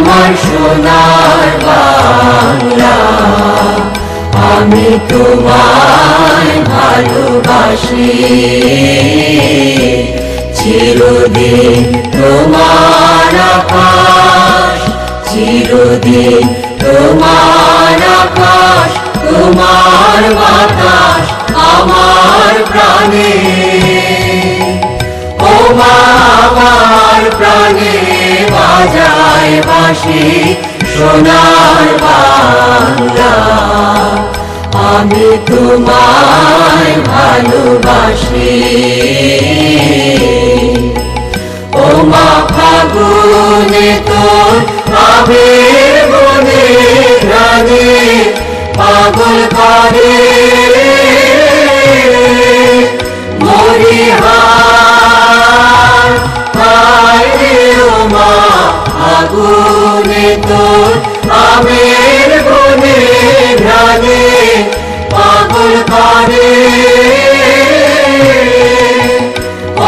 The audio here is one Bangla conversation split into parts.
আমার সোনার বাংলা, আমি তোমায় ভালোবাসি। চিরদিন তোমার আকাশ, চিরদিন তোমার আকাশ, তোমার বাতাস আমার প্রাণে। ও মা আমার প্রাণে বাজায় বাঁশি সোনার বাংলা, আমি তোমায় ভালোবাসি। ও মা ফাগুনে তোর আবির বনে ঘ্রাণে পাগল করে মরি হায় রে। ও মা ফাগুনে তোর আবির বনে ঘ্রাণে পাগল করে।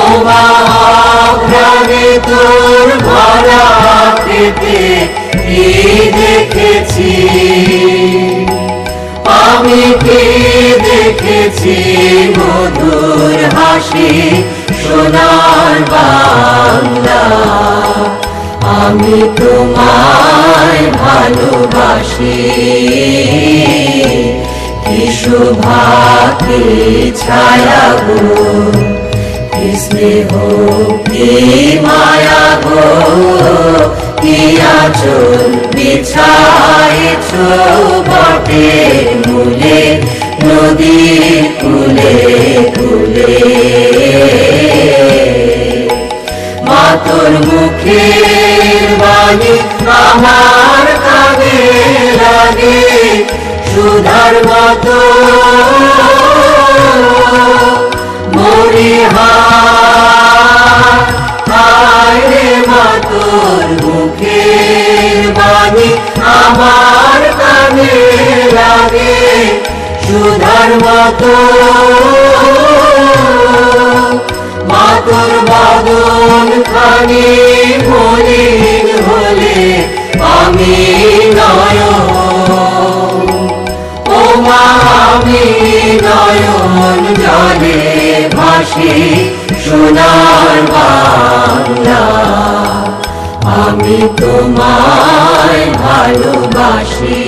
ও মা ঘ্রাণে তোর ভরা খেতে কি দেখেছি, আমি কি দেখেছি মধুর হাসি সোনার বাংলা, আমি তোমায় ভালোবাসি। কি শোভা কি ছায়া গো, কি স্নেহ কি মায়া গো, কি আঁচল বিছাইছ বটের মূলে নদীর কূলে কূলে। মা তোর মুখের বাণী আমার কানে লাগে সুধার মতো মরি হায় রে। মা তোর মুখের বাণী আমার কানে লাগে সুধার মতো। মা তোর বদন খানি মলিন হলে আমি নয়ন, ও মা আমি নয়ন জলে ভাসি সোনার বাংলা, আমি তোমায় ভালোবাসি।